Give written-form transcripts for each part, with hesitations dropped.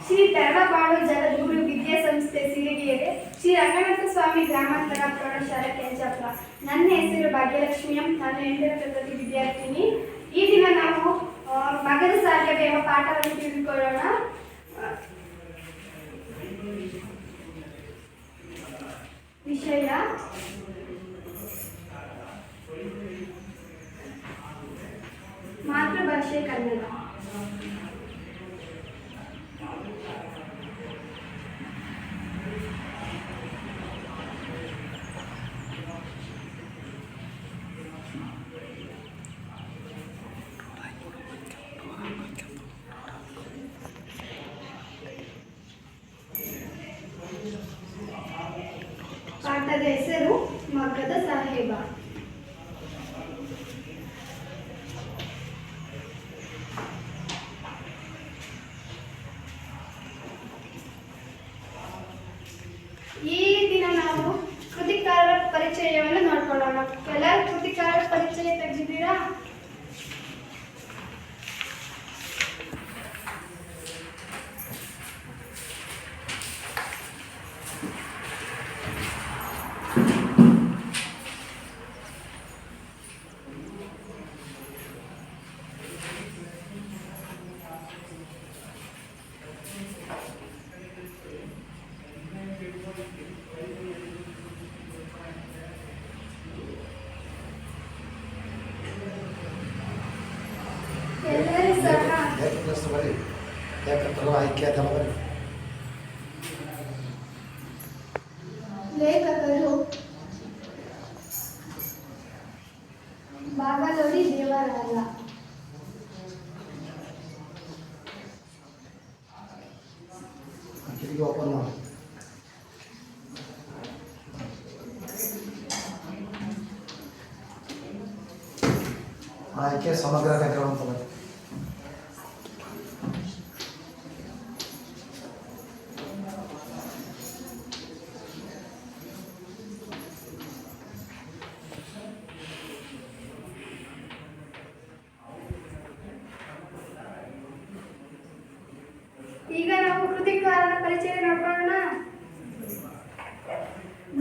ಶ್ರೀ ತರಳಬಾಳು ಜಗದ್ಗುರು ವಿದ್ಯಾಸಂಸ್ಥೆ ಸಿರಿಗೆರೆ, ಶ್ರೀ ರಂಗನಾಥ ಸ್ವಾಮಿ ಗ್ರಾಮಾಂತರ ಪ್ರೌಢಶಾಲಾ ಕೆಂಚಾಪುರ. ನನ್ನ ಹೆಸರು ಭಾಗ್ಯಲಕ್ಷ್ಮಿ ಎಂ. ನಾನು 8ನೇ ತರಗತಿ ವಿದ್ಯಾರ್ಥಿನಿ. ಈ ದಿನ ನಾವು ಮಗದ ಸಾಧ್ಯವೇ ಎಂಬ ಪಾಠವನ್ನು ತಿಳಿದುಕೊಳ್ಳೋಣ. ವಿಷಯ ಮಾತೃಭಾಷೆ ಕನ್ನಡ. ಪಾಠದ ಹೆಸರು ಮಗದ ಸಾಹೇಬ. ಈ ದಿನ ನಾವು ಕೃತಿಕಾರರ ಪರಿಚಯವನ್ನು ನೋಡ್ಕೊಳ್ಳೋಣ. ಎಲ್ಲರೂ ಕೃತಿಕಾರರ ಪರಿಚಯ ತೆಗೆದಿದ್ದೀರಾ? ಲೇಖಕರು ಬಾಗಲೋಡಿ ದೇವರಾಯ. ಆಯ್ಕೆ ಸಮಗ್ರ ಗ್ರಂಥಗಳು. ಈಗ ನಾವು ಕೃತಿಕಾರರ ಪರಿಚಯ ನೋಡೋಣ.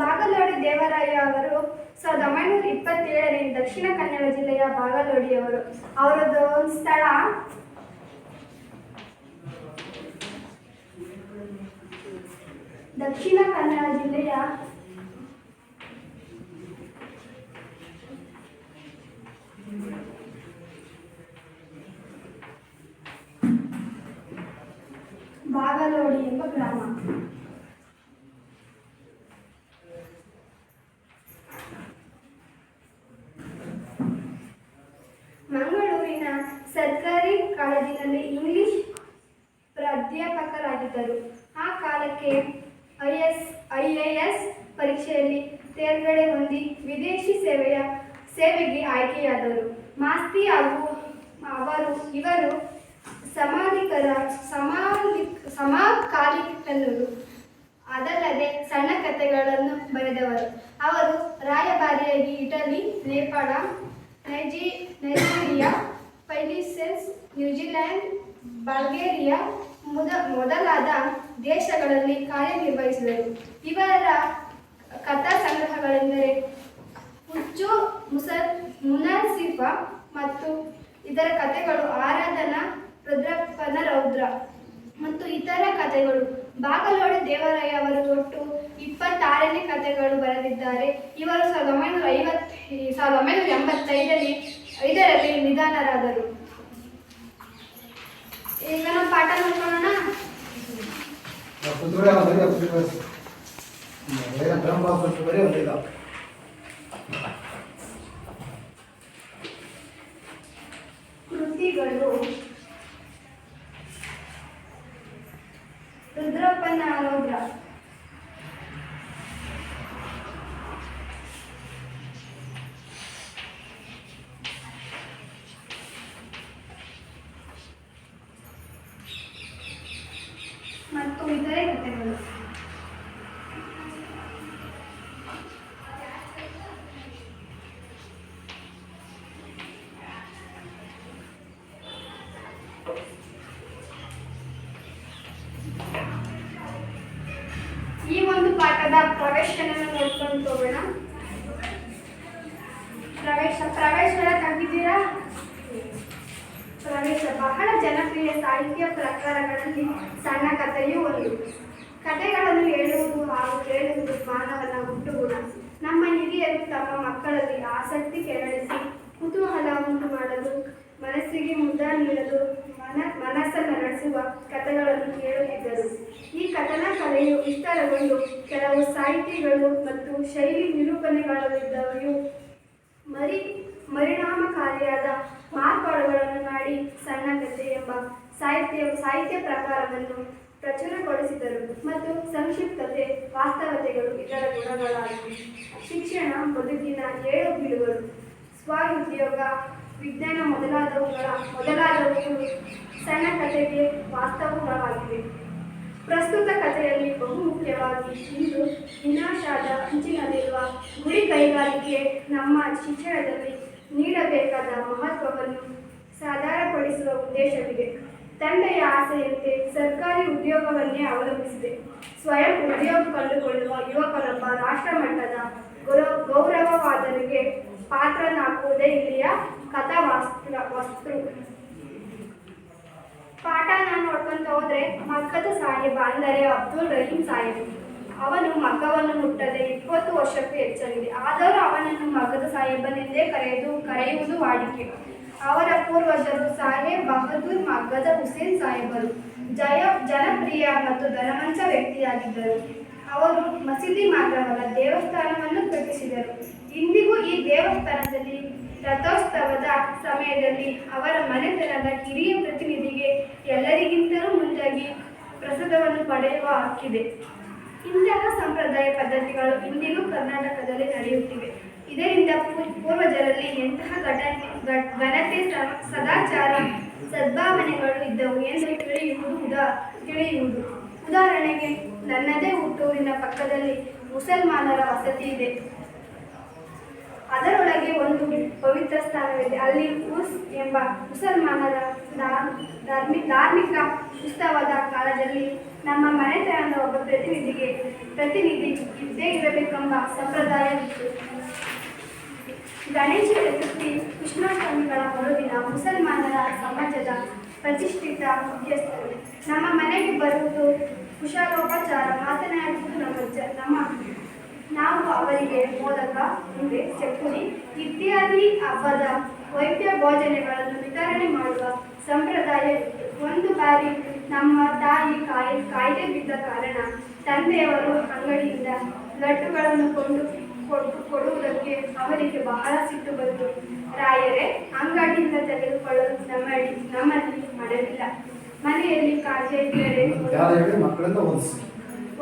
ಬಾಗಲೋಡಿ ದೇವರಾಯ ಅವರು 1927ರಲ್ಲಿ ದಕ್ಷಿಣ ಕನ್ನಡ ಜಿಲ್ಲೆಯ ಬಾಗಲೋಡಿಯವರು. ಅವರದ್ದು ಸ್ಥಳ ದಕ್ಷಿಣ ಕನ್ನಡ ಜಿಲ್ಲೆಯ ಬಾಗಲೋಡಿ ಎಂಬ ಗ್ರಾಮ. ಮಂಗಳೂರಿನ ಸರ್ಕಾರಿ ಕಾಲೇಜಿನಲ್ಲಿ ಇಂಗ್ಲಿಷ್ ಪ್ರಾಧ್ಯಾಪಕರಾಗಿದ್ದರು. ಆ ಕಾಲಕ್ಕೆ IAS ಪರೀಕ್ಷೆಯಲ್ಲಿ ತೇರ್ಗಡೆ ಹೊಂದಿ ವಿದೇಶಿ ಸೇವೆಗೆ ಆಯ್ಕೆಯಾದರು. ಮಾಸ್ತಿ ಇವರು ಸಮಕಾಲೀನರು. ಅದಲ್ಲದೆ ಸಣ್ಣ ಕಥೆಗಳನ್ನು ಬರೆದವರು. ಅವರು ರಾಯಭಾರಿಯಾಗಿ Italy, Nepal, Nigeria, Philippines, New Zealand, Bulgaria ಮೊದಲಾದ ದೇಶಗಳಲ್ಲಿ ಕಾರ್ಯನಿರ್ವಹಿಸಿದರು. ಇವರ ಕಥಾ ಸಂಗ್ರಹಗಳೆಂದರೆ ಹುಚ್ಚು ಮುನಸಿಫ ಮತ್ತು ಇದರ ಕಥೆಗಳು, ಆರಾಧನಾ, ರುದ್ರಪ್ಪನ ರೌದ್ರ ಮತ್ತು ಇತರ ಕಥೆಗಳು. ಬಾಗಲೋಡಿ ದೇವರಾಯ ಅವರು ಒಟ್ಟು 26ನೇ ಕಥೆಗಳು ಬರೆದಿದ್ದಾರೆ. ಇವರು 1985ರಲ್ಲಿ ನಿಧನರಾದರು. ಈಗ ನಾವು ಪಾಠ ನೋಡ್ಕೊಳ್ಳೋಣ. ಕೃತಿಗಳು: ರುದ್ರಪ್ಪನ ರೌದ್ರ, ಮತ್ತು ಇತರೆ ಕಥೆಗಳು. ಒಂದು ಪಾಠದ ಪ್ರವೇಶನನ್ನು ನೋಡ್ಕೊಂಡು ಹೋಗೋಣ. ಪ್ರವೇಶ ತೆಗೆದಿದ್ದೀರಾ? ಪ್ರವೇಶ ಬಹಳ ಜನಪ್ರಿಯ ಸಾಹಿತ್ಯ ಪ್ರಕಾರಗಳಲ್ಲಿ ಸಣ್ಣ ಕಥೆಯೂ ಒಂದು. ಕಥೆಗಳನ್ನು ಹೇಳುವುದು ಹಾಗೂ ಕೇಳುವುದು ಮಾನವನ ಹುಟ್ಟುಗುಣ. ನಮ್ಮ ಹಿರಿಯರು ತಮ್ಮ ಮಕ್ಕಳಲ್ಲಿ ಆಸಕ್ತಿ ಕೆರಳಿಸಿ ಕುತೂಹಲ ಉಂಟು ಮಾಡಲು, ಮನಸ್ಸಿಗೆ ಮುದ ನೀಡಲು ಮನಸ್ಸನ್ನು ನಡೆಸುವ ಕಥೆಗಳನ್ನು ಹೇಳುತ್ತಿದ್ದರು. ಈ ಕಥನ ಕಲೆಯು ವಿಸ್ತಾರಗೊಂಡು ಕೆಲವು ಸಾಹಿತಿಗಳು ಮತ್ತು ಶೈಲಿ ನಿರೂಪಣೆಗಳಿದ್ದವು ಪರಿಣಾಮಕಾರಿಯಾದ ಮಾರ್ಪಾಡುಗಳನ್ನು ಮಾಡಿ ಸಣ್ಣ ಕಥೆ ಎಂಬ ಸಾಹಿತ್ಯ ಪ್ರಕಾರವನ್ನು ಪ್ರಚುರಗೊಳಿಸಿದರು ಮತ್ತು ಸಂಕ್ಷಿಪ್ತತೆ, ವಾಸ್ತವತೆಗಳು ಇದರ ಗುಣಗಳಾಗಿವೆ. ಶಿಕ್ಷಣ, ಬದುಕಿನ ಏಳು ಬೀಳುಗಳು, ಸ್ವಉದ್ಯೋಗ, ವಿಜ್ಞಾನ ಮೊದಲಾದವುಗಳು ಸಣ್ಣ ಕಥೆಗೆ ವಾಸ್ತವವಾಗಿವೆ. ಪ್ರಸ್ತುತ ಕಥೆಯಲ್ಲಿ ಬಹುಮುಖ್ಯವಾಗಿ ಇಂದು ವಿನಾಶದ ಅಂಚಿನಲ್ಲಿರುವ ಗುಡಿ ಕೈಗಾರಿಕೆ ನಮ್ಮ ಶಿಕ್ಷಣದಲ್ಲಿ ನೀಡಬೇಕಾದ ಮಹತ್ವವನ್ನು ಸಾದರಪಡಿಸುವ ಉದ್ದೇಶವಿದೆ. ತಂದೆಯ ಆಸೆಯಂತೆ ಸರ್ಕಾರಿ ಉದ್ಯೋಗವನ್ನೇ ಅವಲಂಬಿಸಿದೆ. ಸ್ವಯಂ ಉದ್ಯೋಗ ಕಂಡುಕೊಳ್ಳುವ ಯುವಕನೊಬ್ಬ ರಾಷ್ಟ್ರಮಟ್ಟದ ಗೌರವವಾದನಿಗೆ ಪಾತ್ರನಾಗುವುದೇ ಇಲ್ಲಿಯ ಕಥಾವಸ್ತು. ಪಾಠ ನಾನು ನೋಡ್ಕೊಂತ ಹೋದ್ರೆ, ಮಕ್ಕದ ಸಾಹೇಬ ಅಂದರೆ ಅಬ್ದುಲ್ ರಹೀಂ ಸಾಹೇಬ್. ಅವನು ಮಗವನ್ನು ಮುಟ್ಟದೆ 20 ವರ್ಷಕ್ಕೂ ಹೆಚ್ಚಾಗಿದೆ. ಆದರೂ ಅವನನ್ನು ಮಗದ ಸಾಹೇಬನೆಂದೇ ಕರೆಯುವುದು ವಾಡಿಕೆ. ಅವರ ಪೂರ್ವಜರು ಸಾಹೇಬ್ ಬಹದ್ದೂರ್ ಮಗದ ಹುಸೇನ್ ಸಾಹೇಬರು ಜನಪ್ರಿಯ ಮತ್ತು ಧನವಂತ ವ್ಯಕ್ತಿಯಾಗಿದ್ದರು. ಅವರು ಮಸೀದಿ ಮಾತ್ರವಲ್ಲ, ದೇವಸ್ಥಾನವನ್ನು ಕಟ್ಟಿಸಿದರು. ಇಂದಿಗೂ ಈ ದೇವಸ್ಥಾನದಲ್ಲಿ ರಥೋತ್ಸವದ ಸಮಯದಲ್ಲಿ ಅವರ ಮನೆತನದ ಹಿರಿಯ ಪ್ರತಿನಿಧಿಗೆ ಎಲ್ಲರಿಗಿಂತಲೂ ಮುಂದಾಗಿ ಪ್ರಸಾದವನ್ನು ಪಡೆಯುವ ಹಕ್ಕಿದೆ. ಇಂತಹ ಸಂಪ್ರದಾಯ ಪದ್ಧತಿಗಳು ಇಂದಿಗೂ ಕರ್ನಾಟಕದಲ್ಲಿ ನಡೆಯುತ್ತಿವೆ. ಇದರಿಂದ ಪೂರ್ವಜರಲ್ಲಿ ಎಂತಹ ಘನತೆ, ಸದಾಚಾರ, ಸದ್ಭಾವನೆಗಳು ಇದ್ದವು ಎಂದು ತಿಳಿಯುವುದು. ಉದಾಹರಣೆಗೆ, ನನ್ನದೇ ಹುಟ್ಟೂರಿನ ಪಕ್ಕದಲ್ಲಿ ಮುಸಲ್ಮಾನರ ವಸತಿ ಇದೆ. ಅದರೊಳಗೆ ಒಂದು ಪವಿತ್ರ ಸ್ಥಾನವಿದೆ. ಅಲ್ಲಿ ಉರ್ಸ್ ಎಂಬ ಮುಸಲ್ಮಾನರ ಧಾರ್ಮಿಕ ಉತ್ಸವದ ಕಾಲದಲ್ಲಿ ನಮ್ಮ ಮನೆತನದ ಒಬ್ಬ ಪ್ರತಿನಿಧಿ ಇದ್ದೇ ಇರಬೇಕೆಂಬ ಸಂಪ್ರದಾಯವಿತ್ತು. ಗಣೇಶ ಚತುರ್ಥಿ, ಕೃಷ್ಣಾಷ್ಟಮಿಗಳ ಮರುದಿನ ಮುಸಲ್ಮಾನರ ಸಮಾಜದ ಪ್ರತಿಷ್ಠಿತ ಮುಖ್ಯಸ್ಥರು ನಮ್ಮ ಮನೆಗೆ ಬರುವುದು ಕುಶಲೋಪಚಾರ, ಮಾತನಾಡುವುದು ನಾವು ಅವರಿಗೆ ಮೋದಕ, ಉಂಡೆ, ಚಕ್ಕುಲಿ ಇತ್ಯಾದಿ ಹಬ್ಬದ ವೈದ್ಯ ಭೋಜನಗಳನ್ನು ವಿತರಣೆ ಮಾಡುವ ಸಂಪ್ರದಾಯವಿತ್ತು. ಒಂದು ಬಾರಿ ನಮ್ಮ ತಾಯಿ ಕಾಯಿಲೆ ಬಿದ್ದ ಕಾರಣ ತಂದೆಯವರು ಅಂಗಡಿಯಿಂದ ಲಡ್ಡುಗಳನ್ನು ಕೊಡುವುದಕ್ಕೆ ಅವರಿಗೆ ಬಹಳ ಸಿಟ್ಟು ಬಂತು. ರಾಯರೇ, ಅಂಗಡಿಯಿಂದ ತೆಗೆದುಕೊಳ್ಳಲು ನಮ್ಮಲ್ಲಿ ಮನವಿಲ್ಲ. ಮನೆಯಲ್ಲಿ ಕಾರ್ಯ ಇದ್ದರೆ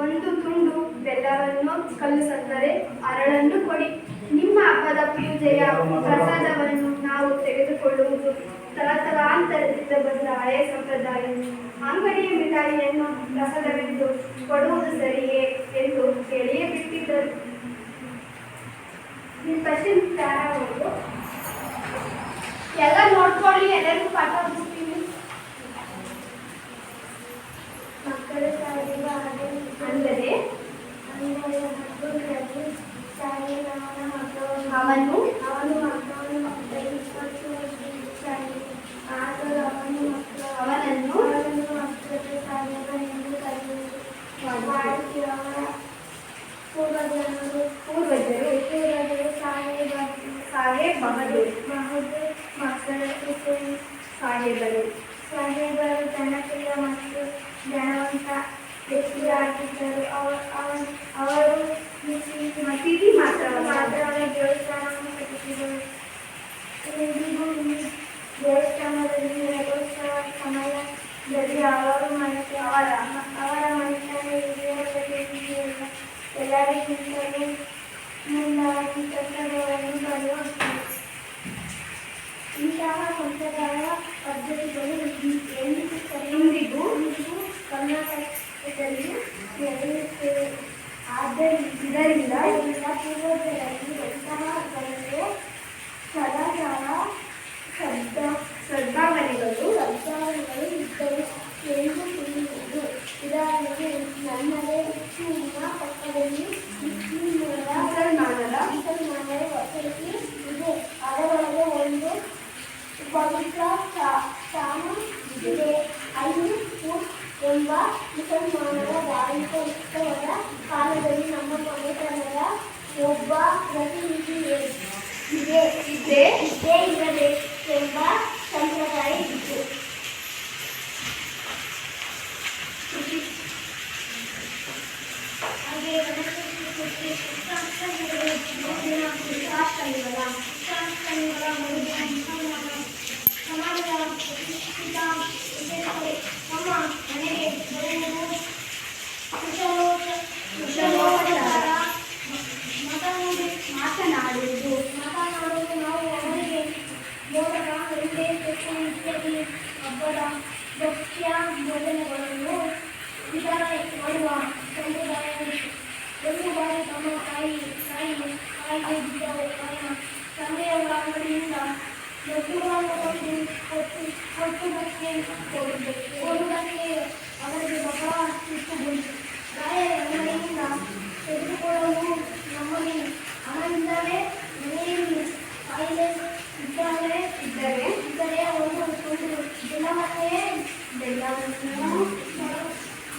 ಒಂದು ತುಂಡು ಬೆಲ್ಲವನ್ನು, ಕಲ್ಲು ಸಕ್ಕರೆ, ಅರಳನ್ನು ಕೊಡಿ. ನಿಮ್ಮ ಹಬ್ಬದ ಪೂಜೆಯ ಪ್ರಸಾದವನ್ನು ನಾವು ತೆಗೆದುಕೊಳ್ಳುವುದು ತಲಾಂತರದಿಂದ ಬಂದ ಹಳೆಯ ಸಂಪ್ರದಾಯ. ಅಂಗಡಿಯ ಮಿಠಾಯಿಯನ್ನು ಪ್ರಸಾದವೆಂದು ಕೊಡುವುದು ಸರಿಯೇ ಎಂದು ಕೇಳಿಯೇ ಬಿಟ್ಟಿದ್ದರು. ಎಲ್ಲ ನೋಡ್ಕೊಳ್ಳಿ, ಎಲ್ಲರಿಗೂ ಪಾಠ ಓದಿಸ್ತೀನಿ. ಮಕ್ಕಳ ಸಾಹಿಬ ಅಂದರೆ ಅವನು ಅವನನ್ನು ಪೂರ್ವಜರು ಸಾಹೇಬ್ ಬಹದ್ದೂರ್ ಮಕ್ಕಳ ಸಾಹೇಬರು ಜನಪ್ರಿಯ ಮತ್ತು ಜನವಂತ ವ್ಯಕ್ತಿಯಾಗಿದ್ದರು. ಅವರು ಮಸೀದಿ ಮಾತ್ರವಲ್ಲ, ದೇವಸ್ಥಾನವನ್ನು ಕಟ್ಟಿಸಿದರು. ಇಂದಿಗೂ ಈ ದೇವಸ್ಥಾನದಲ್ಲಿ ರಥೋತ್ಸವ ಸಮಯದಲ್ಲಿ ಅವರ ಮನೆತನ ಹಿರಿಯ ಪ್ರತಿನಿಧಿಯಲ್ಲ ಎಲ್ಲರಿಗಿಂತಲೂ ಮುಂದಾಗಿ ಪ್ರಸಾದವನ್ನು ಬರೆಯುತ್ತಾರೆ. ಇಂತಹ ಸಂಪ್ರದಾಯ ಪದ್ಧತಿಗಳು ಇಂದಿಗೂ ಕರ್ನಾಟಕದಲ್ಲಿ ನಡೆಯುತ್ತವೆ. ಇದರಿಂದ ಎಲ್ಲ ಪೂರ್ವಜರಲ್ಲಿ ಎಂತಹ ಘನತೆ, ಸದಾಚಾರ, ಸದ್ಭಾವನೆಗಳು ಇದ್ದವು ಎಂದು ತಿಳಿಯುವುದು. ಉದಾಹರಣೆಗೆ, ನನ್ನದೇ ಹುಟ್ಟೂರಿನ ಪಕ್ಕದಲ್ಲಿ ಪವಿತ್ರ ಸ್ಥಾನ ಇದೆ. ಅಲ್ಲಿ ಎಂಬ ಮುಸಲ್ಮಾನರ ಧಾರ್ಮಿಕ ಉತ್ಸವದ ಕಾಲದಲ್ಲಿ ನಮ್ಮ ಮನೆತನದ ಒಬ್ಬ ಪ್ರತಿನಿಧಿ ಇದ್ದೇ ಇರಬೇಕೆಂಬ ಸಂಪ್ರದಾಯ ಇತ್ತು. ಹಾಗೆ ಸಮಾಜದ ಪ್ರತಿಷ್ಠಿತ ನಮ್ಮ ಮನೆಗೆ ಬರುವುದು ಕುಶಲೋಪಚಾರ ಮಾತನಾಡುವುದು ನಾವು ಅವರಿಗೆ ಮೋದಕ ಉಂಡೆ ಚಟ್ನಿ ಇತ್ಯಾದಿ ಹಬ್ಬದ ಭಕ್ಷ್ಯ ಭೋಜನಗಳನ್ನು ವಿತರಣೆ ಮಾಡುವ ಸಂಪ್ರದಾಯವಿತ್ತು. ಒಂದು ಬಾರಿ ತಮ್ಮ ಕಾಯಿಗೆ ಬಿದ್ದ ತಂದೆಯವರ ಅಂಗಡಿಯಿಂದ ಲಡ್ಡುಗಳನ್ನು ಕೊಟ್ಟುದಕ್ಕೆ ಅವರಿಗೆ ಬಹಳ ಇಷ್ಟ ಬಂತು. ರಾಯರ ಅಂಗಡಿಯಿಂದ ತೆಗೆದುಕೊಳ್ಳಲು ನಮಗೆ ಹಣವಿಲ್ಲದೆ ಮನೆಯಲ್ಲಿ ಕಾಯಿಲೆ ಇದ್ದರೆ ಅವರು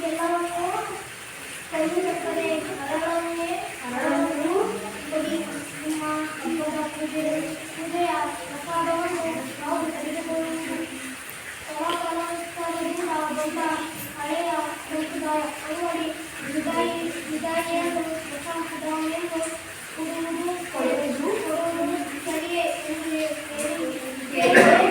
ಎಲ್ಲವನ್ನೂ ಕಲ್ಲು ಸಕ್ಕರೆ ಹರಳನ್ನು ಕೊಡಿ. ನಿಮ್ಮ ಹಬ್ಬದ ಪೂಜೆಯ ಪ್ರಸಾದವನ್ನು ನಾವು ತೆಗೆದುಕೊಳ್ಳುವುದು. ಕಲಾಕಾಲದಿಂದ ಬಂದ ಹಳೆಯ ಸಂಪ್ರದಾಯ ಅಂಗಡಿ ವಿದಾಯಿಯನ್ನು ಪ್ರಸಾದವನ್ನು ಕೊಡುವುದು ಸರಿಯೇ ಎಂದು ಹೇಳಿದರು.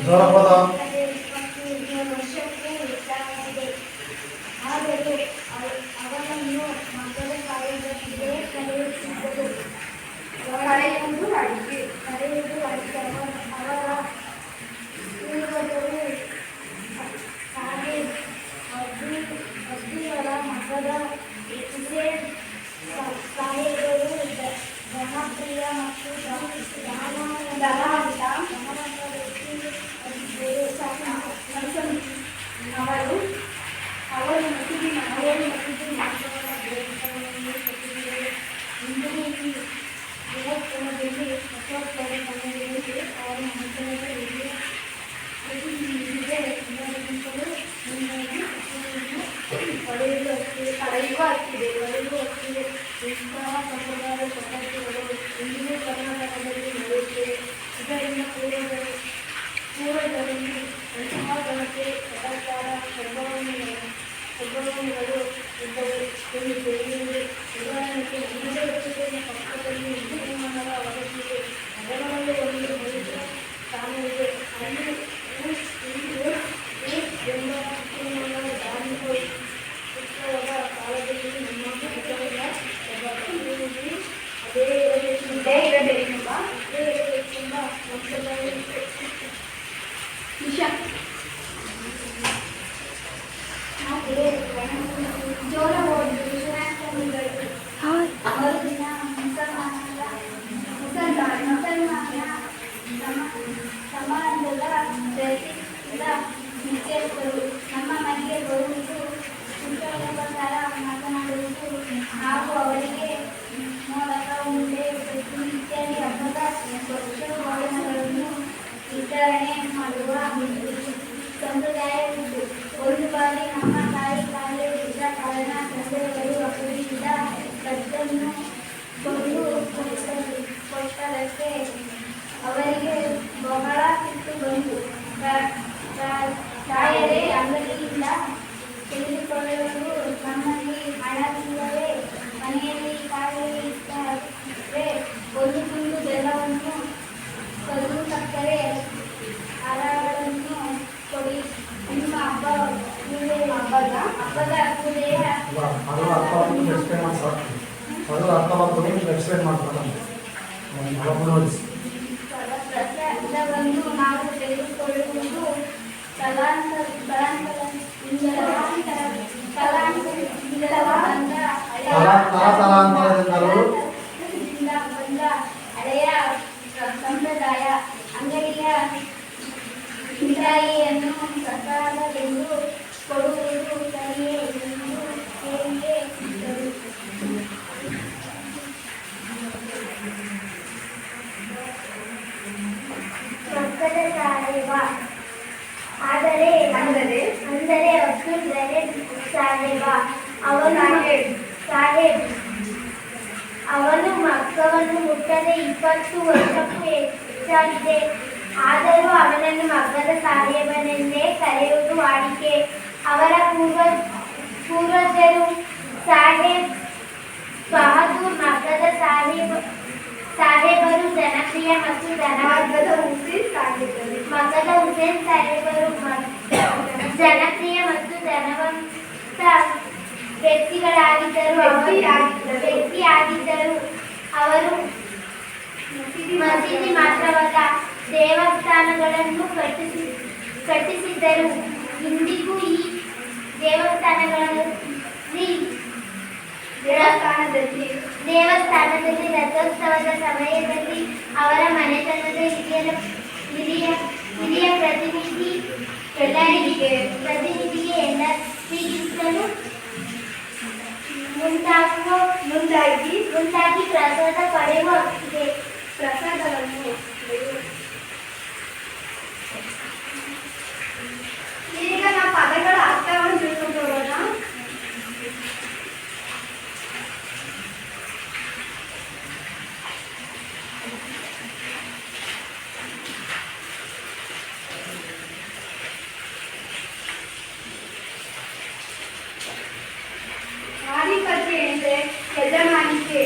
ಜೋರಪದ ಆದರೆ ಅವನನ್ನು ಮಕ್ಕಳ ಕಾರ್ಯದರ್ಶಿಗೆ ಕರೆಯುತ್ತಿದ್ದರು. ಕರೆಯುವುದು ಅಡಿಗೆ ಅವರ ಪೂರ್ವಜರು ಅಜ್ಜಿಯವರ ಮಕ್ಕಳ ಹುಸೇನ್ ಸಾಹೇಬರು ಜನಪ್ರಿಯ ಮತ್ತು ಅವರು ಮಸೀದಿ ದೇವಸ್ಥಾನದಲ್ಲಿ ಅಶೋಕರ ಸಮಯದಲ್ಲಿ ಅವರ ಮನೆತನದಲ್ಲಿ ಪಡೆಯುವ ಹಕ್ಕಿದೆ. ಇಂತಹ ಸಂಪ್ರದಾಯ ಪದ್ಧತಿಗಳು ಇಂದಿಗೂ ಕರ್ನಾಟಕದಲ್ಲಿ ನಡೆಯುತ್ತಿವೆ. ಇದರಿಂದ ಪೂರ್ವಜರಲ್ಲಿ ಅಂತಹ ಘನತೆ ಸದಾಚಾರ ಸದ್ಭಾವನೆಗಳು ಇದ್ದವು ಎಂದು ತಿಳಿಯುವುದು. ಉದಾಹರಣೆಗೆ ನಮ್ಮದೇ ವ್ಯಕ್ತಿಗಳ ಪಕ್ಷದಲ್ಲಿ ಮುಸಲ್ಮಾನರ ಅವಧಿಗೆ ನಗರದಲ್ಲಿ ಒಂದು ಪವಿತ್ರ ಸ್ಥಾನವಿದೆ. ಅಲ್ಲಿ ಎಂಬ ಮುಸಲ್ಮಾನರ ಧಾರ್ಮಿಕ ಉತ್ಸವದ ಕಾಲದಲ್ಲಿ ನಮ್ಮ ಮನೆತನದ ಒಬ್ಬ ಪ್ರತಿನಿಧಿ ಅದೇ ಇರಬೇಕೆಂಬ ಸಂಪ್ರದಾಯ ಜೋರ ಮರುದಿನ ಮುಸಲ್ಮಾನರ ಸಮಾರಂಭದ ನಿಶ್ಚಯಿಸಿದರು. ನಮ್ಮ ಮನೆಗೆ ಬರುವುದು, ಕುಶಲೋಪಚಾರ ಮಾತನಾಡುವುದು ಹಾಗೂ ಅವರಿಗೆ ಮೋದಕ ಉಂಡೆ ಚಟ್ನಿ ಇತ್ಯಾದಿ ಹಬ್ಬದ ಭಕ್ಷ್ಯಗಳನ್ನು ವಿತರಣೆ ಮಾಡುವ ಸಂಪ್ರದಾಯವಿತ್ತು. ಒಂದು ಬಾರಿ ನಮ್ಮ ತಾಯಿ ಕಾಯಿಲೆ ಬಿದ್ದ ಕಾರಣ ತಂದೆಯವರು ಅವರಿಂದ ಲಡ್ಡನ್ನು ಕೊಂಡು ಕೊಟ್ಟದಕ್ಕೆ ಅವರಿಗೆ ಬಹಳ ಸಿಟ್ಟು ಬಂತು. ತಾಯರೇ ಅಂಗಡಿಯಿಂದ ತೆಗೆದುಕೊಳ್ಳಲು ನಮ್ಮಲ್ಲಿ ಹಣವಿಲ್ಲವೇ? ಮನೆಯಲ್ಲಿ ಕಾಯಿಲೆ ಇದ್ದರೆ ಒಂದು ತುಂಡು ಬೆಲ್ಲವನ್ನು ಕಲ್ಲು ಸಕ್ಕರೆ ಹರಳನ್ನು ಕೊಡಿ. ನಿಮ್ಮ ಹಬ್ಬದ ಪೂಜೆಯ ಪ್ರಸಾದವನ್ನು ನಾವು ತೆಗೆದುಕೊಳ್ಳುವುದು ಬಂದ ಹಳೆಯ ಮುದ್ದಾಯಿಯನ್ನು ಪ್ರಸಾದವೆಂದು ಕೊಡುವುದು ಸರಿಯೇ ಎಂದು ಕೇಳಿಯೇ ಇದ್ದರು. ಮಕ್ಕಳ ಸಾಹೇಬ ಅಂದರೆ ಅಬ್ದುಲ್ ಗನಿ ಸಾಹೇಬ ಅವನು ಮಕ್ಕವನ್ನು ಮುಟ್ಟದೆ 20 ವರ್ಷಕ್ಕೂ ಹೆಚ್ಚಾಗಿದೆ. ಆದರೂ ಅವನನ್ನು ಮಕ್ಕದ ಸಾಹೇಬನೆಂದೇ ಕರೆಯುವುದು ವಾಡಿಕೆ. ಅವರ ಪೂರ್ವಜರು ಸಾಹೇಬ್ ಬಹದ್ದೂರ್ ಮಕ್ಕದ ಸಾಹೇಬರು ಜನಪ್ರಿಯ ಮತ್ತು ಮಕ್ಕದ ಹುಸೇನ್ ಸಾಹೇಬರು ಜನಪ್ರಿಯ ಮತ್ತು ಧನವಂತ ವ್ಯಕ್ತಿಯಾಗಿದ್ದರು. ಅವರು ಮಸೀದಿ ಮಾತ್ರವಲ್ಲ ದೇವಸ್ಥಾನಗಳನ್ನು ಕಟ್ಟಿಸಿದ್ದರು. ಇಂದಿಗೂ ಈ ದೇವಸ್ಥಾನದಲ್ಲಿ ರಥೋತ್ಸವದ ಸಮಯದಲ್ಲಿ ಅವರ ಮನೆತನದ ಹಿರಿಯ ಪ್ರತಿನಿಧಿಗೆ ಎಲ್ಲ ಸ್ವೀಕರಿಸಲು ಮುಂದಾಗಿ ಪ್ರಸಾದ ಪಡೆಯುವ ಪ್ರಸಾದವನ್ನು ಈಗ ನಾವು ಪದಗಳ ಅರ್ಥವನ್ನು ತಿಳ್ಕೊಂಡು ಹೋಗೋಣ. ಆಧಿಪತ್ಯ ಎಂದರೆ ಯಜಮಾನಿಕೆ.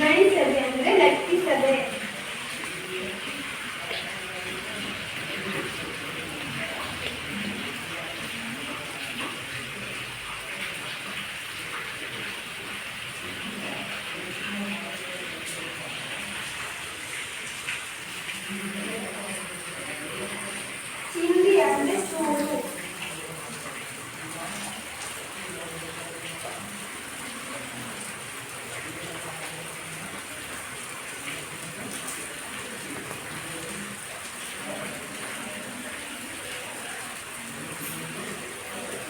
ಗಣಿಸದೆ ಅಂದರೆ ಲೆಕ್ಕಿಸದೆ. ಚಿಂದಿ ಅಂದರೆ ಚೂರು.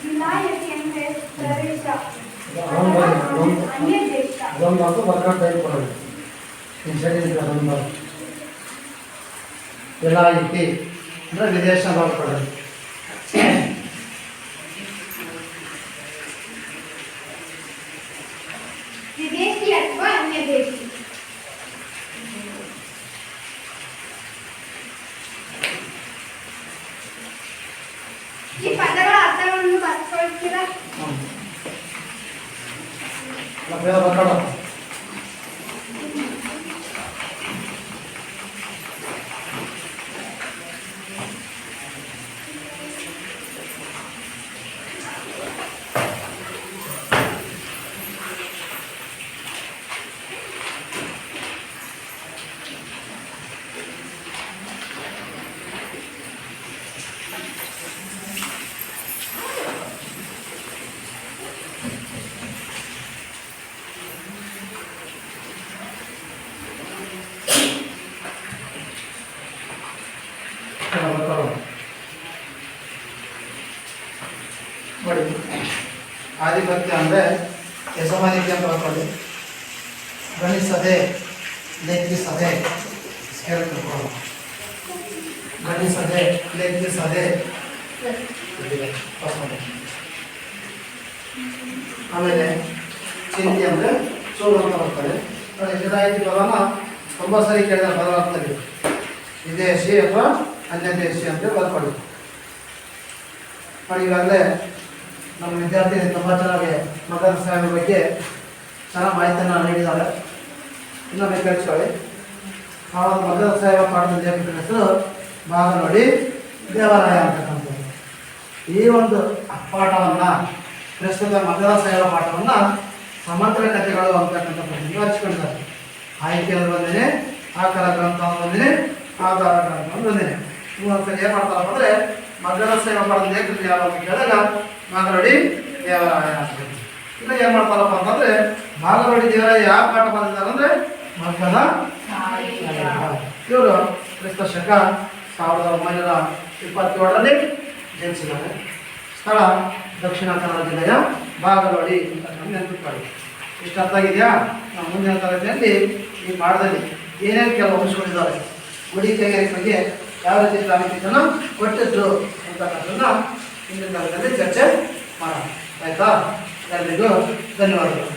ವಿಲಾಯತಿ ಅಂದರೆ ಪ್ರದೇಶ ಅನ್ಯ ದೇಶ. ಅದೊಂದು ಬರ್ಕೊಂಡು ಟೈಪ್ ಕೊಡೋದು ಅದೊಂದು ವಿಲಾಯತಿ ಅಂದರೆ ವಿದೇಶ ಮಾಡ್ಕೊಳ್ಳೋದು. ವಿದೇಶಿ ಅಥವಾ ಅನ್ಯ ದೇಶಿ. ಈ ಪದಗಳ ಅರ್ಥವನ್ನು ಬರ್ಕೊಳ್ತೀರಾ? ಬರ್ಕೊಳ್ಳೋ ನೋಡಿ. ಆಧಿಪತ್ಯ ಅಂದರೆ ಯಜಮಾನಿಕೆ ಅಂತ ಬರ್ಕೊಳ್ಳಿ. ಗಣಿಸದೆ ಲೆಕ್ಕಿಸದೆ ಗಣಿಸದೆ ಲೆಕ್ಕಿಸದೆ. ಆಮೇಲೆ ಚಿಂತೆ ಅಂದರೆ ಚೂರು ಅಂತ ಬರ್ತಾರೆ. ನೋಡಿ, ವಿಲಾಯತಿ ಪದನ ಕಂಪಲ್ಸರಿ ಕೇಳಿದ ಪದ ಆಗ್ತದೆ. ವಿದೇಶಿ ಅಥವಾ ಅನ್ಯ ದೇಶಿ ಅಂತ ಬರ್ಕೊಳ್ಳಿ. ನೋಡಿ, ಈಗಾಗಲೇ ನಮ್ಮ ವಿದ್ಯಾರ್ಥಿ ತುಂಬ ಚೆನ್ನಾಗಿ ಮಕ್ಕಳ ಸಾಹೇಬರ ಬಗ್ಗೆ ಚೆನ್ನಾಗಿ ಮಾಹಿತಿಯನ್ನು ನೀಡಿದ್ದಾರೆ. ಇನ್ನೊಮ್ಮೆ ಕೇಳಿಸ್ಕೊಳ್ಳಿ. ಆ ಒಂದು ಮಕ್ಕಳ ಸಾಹೇಬ ಪಾಠದ ಲೇಖಕನ ಹೆಸರು ಭಾಗ ನೋಡಿ ದೇವರಾಯ ಅಂತಕ್ಕಂಥದ್ದು. ಈ ಒಂದು ಪಾಠವನ್ನು ಪ್ರಸ್ತುತ ಮಕ್ಕಳ ಸಾಹೇಬ ಪಾಠವನ್ನು ಸಮಗ್ರ ಕಥೆಗಳು ಅಂತಕ್ಕಂಥ ಪ್ರಶ್ನೆ ಹಚ್ಕೊಂಡಿದ್ದಾರೆ. ಆಯ್ಕೆ ಅಂದ್ರೆ ಒಂದೇನೆ, ಆಕರ ಗ್ರಂಥ ಒಂದೇನೆ, ಆಧಾರ ಗ್ರಂಥ ಒಂದೇನೆ. ಇವು ಒಂದ್ಸರಿ ಏನು ಮಾಡ್ತಾರಪ್ಪ ಅಂದರೆ ಮಗ್ಗದ ಸೇವೆ ಪಡೆದ ಲೇಖಕರು ಯಾವ ಅಂತ ಕೇಳಿದಾಗ ಮಾಗಲಡಿ ದೇವರಾಯ ಆಗ್ತದೆ. ಇಲ್ಲ ಏನು ಮಾಡ್ತಾರಪ್ಪ ಅಂತಂದರೆ ಮಾಗಲಡಿ ದೇವರಾಯ ಯಾವ ಪಾಠ ಬರೆದಿದ್ದಾರೆ ಅಂದರೆ ಮಗ್ಗದ ಇವರು ಕ್ರಿಸ್ತ ಶಕ 1927ರಲ್ಲಿ ಜನಿಸಿದ್ದಾರೆ. ಸ್ಥಳ ದಕ್ಷಿಣ ಕನ್ನಡ ಜಿಲ್ಲೆಯ ಬಾಗಲವಾಡಿ ಅಂತ ನೆನಪಿಟ್ಕೊಳ್ಳಿ. ಇಷ್ಟು ಅರ್ಥ ಆಗಿದೆಯಾ? ನಾವು ಮುಂದಿನ ತರಗತಿಯಲ್ಲಿ ಈ ಪಾಠದಲ್ಲಿ ಏನೇನು ಕೆಲವು ಅಂಶಗಳಿದ್ದಾವೆ, ಗುಡಿ ಕೈಗಾರಿಕೆಗಳಿಗೆ ಯಾವ ರೀತಿ ಪ್ರಾಮುಖ್ಯತೆಯನ್ನು ಕೊಟ್ಟಿದ್ರು ಅಂತಕ್ಕಂಥದ್ದನ್ನ ಹಿಂದಿನ ತರಗತಿಯಲ್ಲಿ ಚರ್ಚೆ ಮಾಡೋಣ. ಆಯಿತಾ? ಎಲ್ಲರಿಗೂ ಧನ್ಯವಾದಗಳು.